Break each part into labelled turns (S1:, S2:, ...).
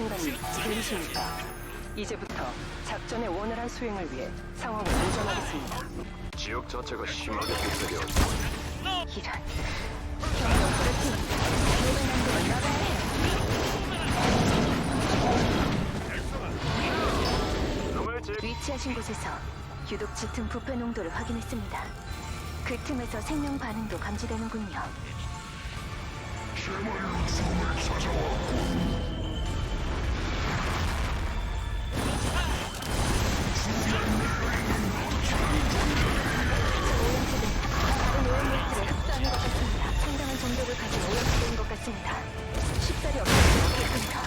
S1: 사령관님, 들리십니까? 이제부터 작전의 원활한 수행을 위해 상황을 조정하겠습니다.
S2: 지역 자체가 심하게 분쇄되었고
S1: 이런 경력을 틉니다. 노동한도를 나가야 해요.
S2: 놈을 제
S3: 위치하신 곳에서 유독 짙은 부패 농도를 확인했습니다. 그 틈에서 생명 반응도 감지되는군요. 다른 오염물질을 흡수하는 것 같습니다. 상당한 정도를 가진 오염물인 것 같습니다. 쉽사리 없을 수 없겠군요.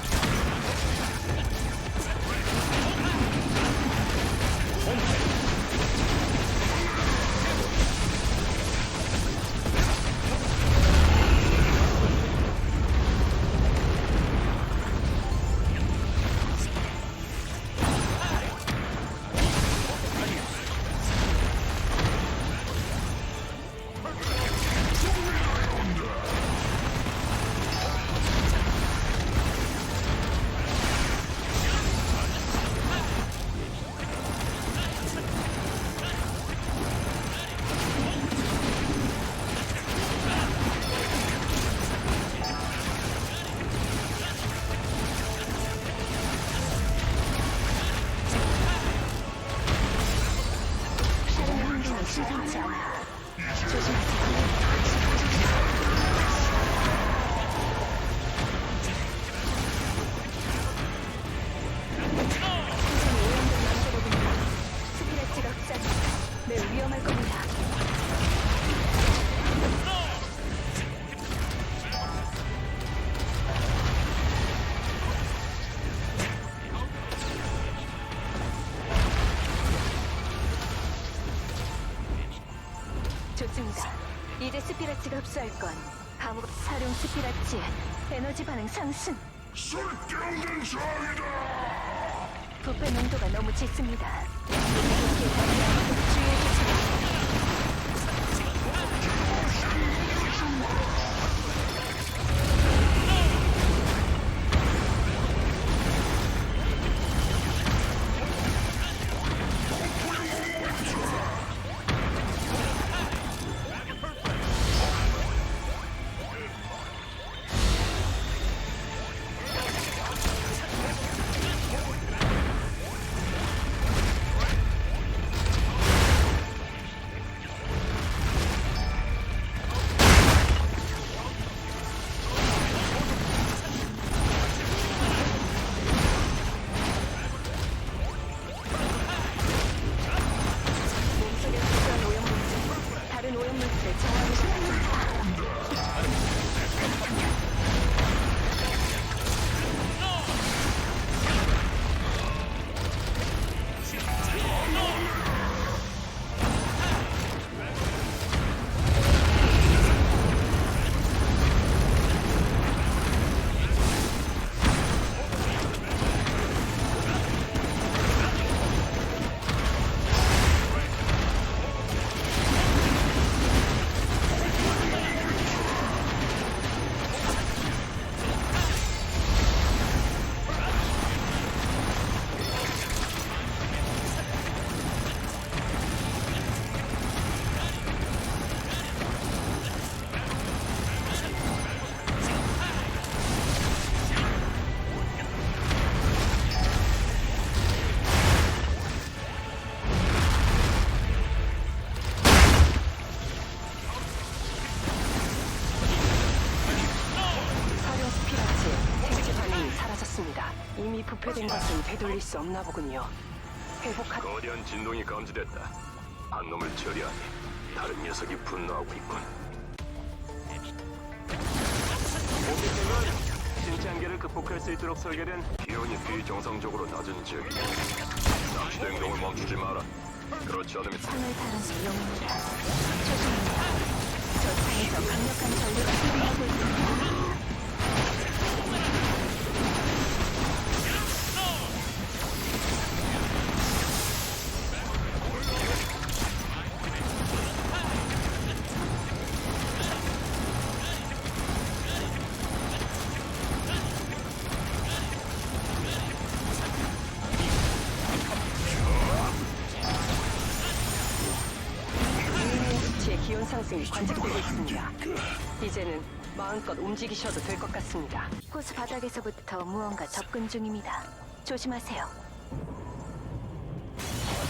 S3: 심상치 않아. 조심하세요. 생선이 오염된 남자거든요. 스피레치가 흡사합니다. 매우 위험할 겁니다. 좋습니다. 이제 스피라치가 흡수할 건 아무 사룡 스피라치의 에너지 반응 상승.
S2: 쓸데없는 상이다.
S3: 부패 농도가 너무 짙습니다. 이렇게 가지 않도록 주의해 주세요. 몸속에 흡수한 오염물질, 다른 오염물질을 저항하는 것 같습니다.
S1: 사령 스피라치 생체 반응이 사라졌습니다. 이미 부패된 것은 되돌릴 수 없나 보군요. 회복하...
S2: 거대한 진동이 감지됐다. 한 놈을 처리하니 다른 녀석이 분노하고 있군. 신체 한계를 극복할 수 있도록 설계된 기온이 비정상적으로 낮은 지역이야. 납치도 행동을 멈추지 마라. 그렇지 않으면
S3: 상을 달아서 용입니다. 조심합니다. 저 상에서 강력한 전류가 흐르고 있습니다.
S1: 기온 상승이 관측되고 있습니다. 이제는 마음껏 움직이셔도 될 것 같습니다.
S3: 호수 바닥에서부터 무언가 접근 중입니다. 조심하세요.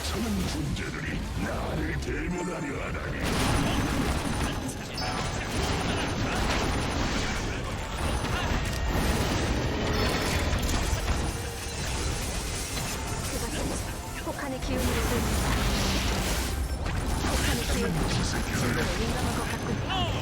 S4: 저는 존재들이 나를 대면하려 하다니.
S3: 그것은 폭탄의 기운으로 보입니다. 폭탄의 기운이 진동에 민감한 것 같군요.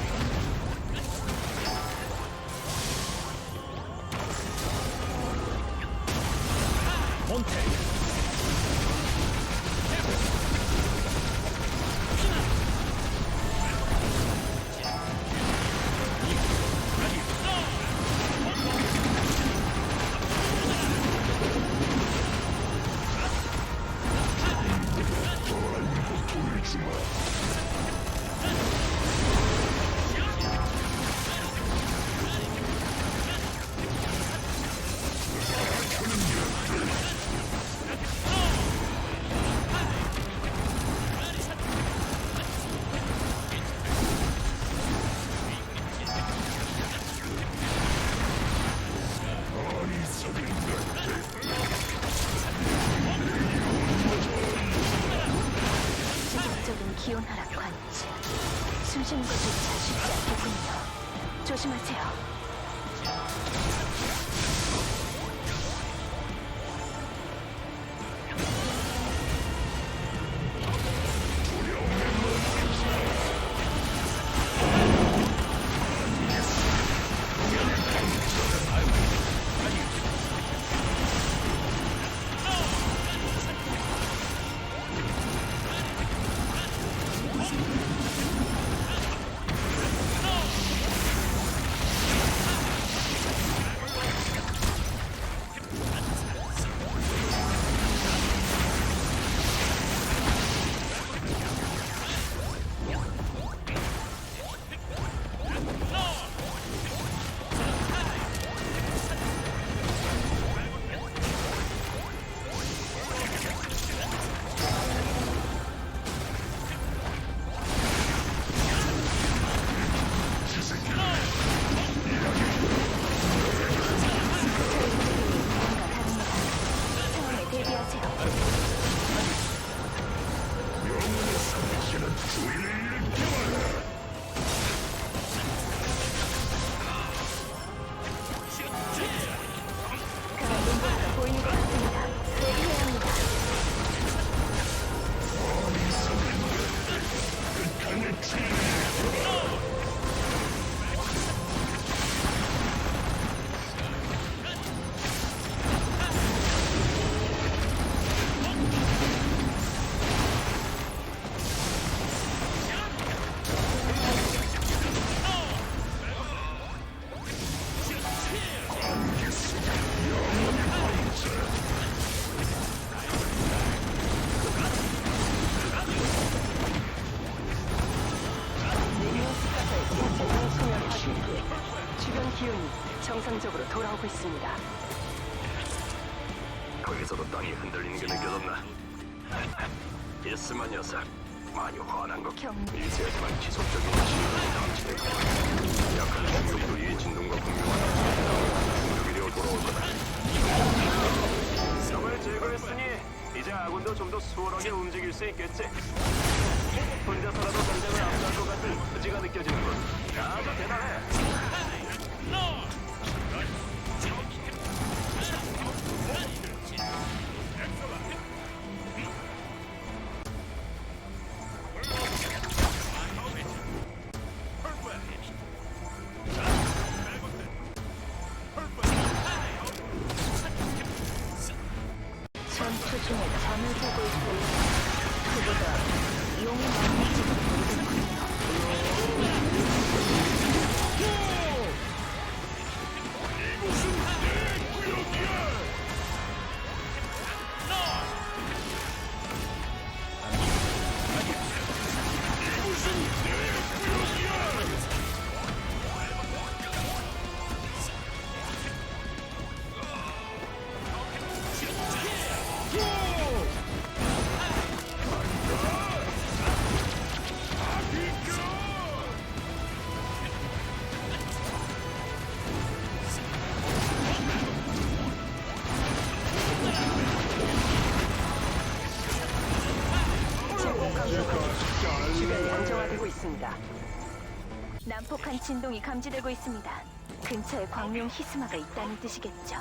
S3: 지속적인 기온 하락 관측. 숨 쉬는 것조차 쉽지 않겠군요. 조심하세요. 상황에 대비하세요. 강한 눈보라가 보이는 것 같습니다. 대비해야 합니다.
S1: 주변 기온이 정상적으로 돌아오고 있습니다.
S2: 거기서도 땅이 흔들리는 게 느껴졌나? 예스만 녀석, 많이 화난 것. 미세하지만 지속적인 진동이 감지되고 약한 중력도 이 진동과 공유하다 중력이려 돌아올 거다. 적을 제거했으니 이제 아군도 좀 더 수월하게 움직일 수 있겠지. 혼자서라도 전쟁을 앞서갈 것 같은 의지가 느껴지는군. 아주 대단해.
S3: 전투 중에 잠을 자고 있고 그보다 용이 많은지도 모르겠군요.
S1: 감지되고 있습니다.
S3: 난폭한 진동이 감지되고 있습니다. 근처에 광룡 히스마가 있다는 뜻이겠죠.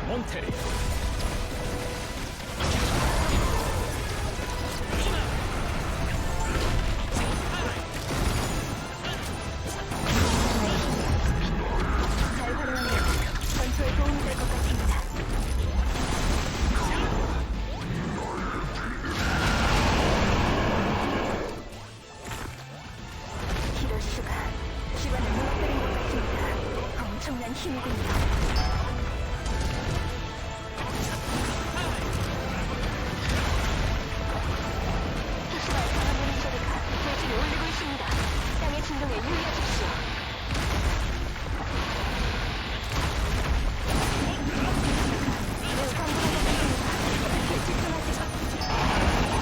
S5: 몬테리
S3: 잘 활용하면 전투에 도움이 될 것 같습니다. 이럴 수가. 집안을 무너뜨린 것 같습니다. 엄청난 힘이군요. 히스마의 강한 울음 소리가 대지를 울리고 있습니다. 땅의 진동에 유의하십시오. 매우 강력한 것 같습니다. 특히 집중하세요.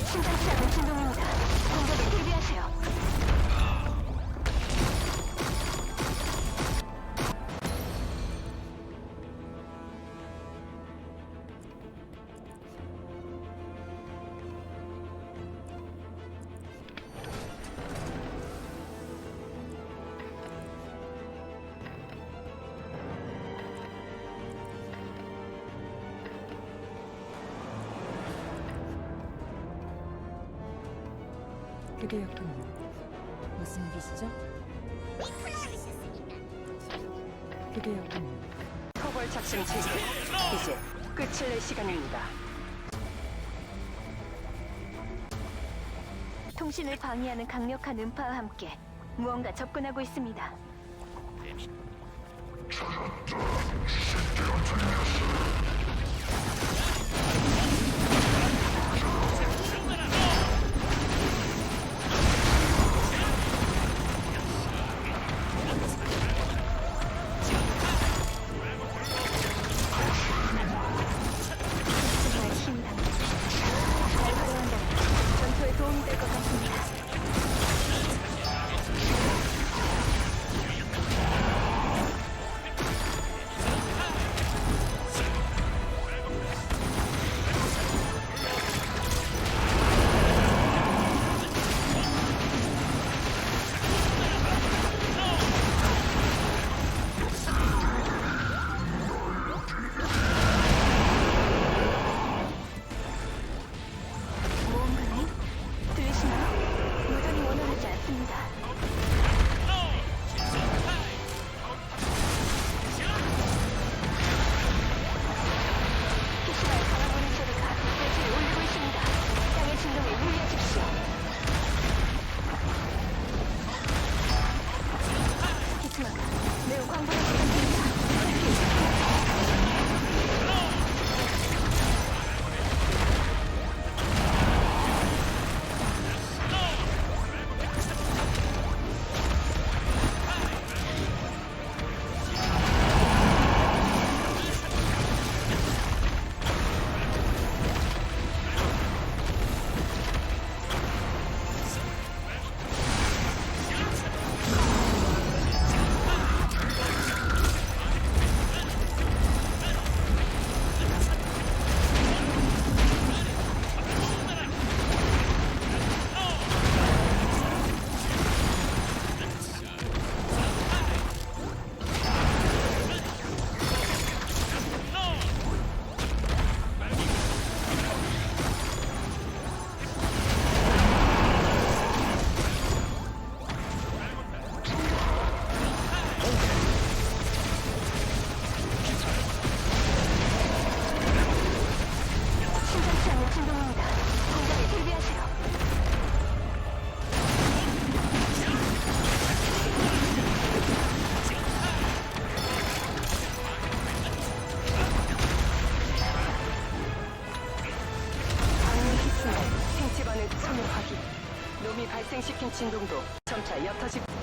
S3: 심상치 않은 진동입니다. 공격에 대비하세요.
S6: 그대였군요. 무슨 일이시죠? 그대였군요.
S1: 토벌 작전 체계. 이제 끝을 낼 시간입니다.
S3: 통신을 방해하는 강력한 음파와 함께 무언가 접근하고 있습니다. 정말 힘이 담겨 잘 활용한다면 전투에 도움이 될 것 같습니다.
S1: 발생시킨 진동도 점차 옅어지고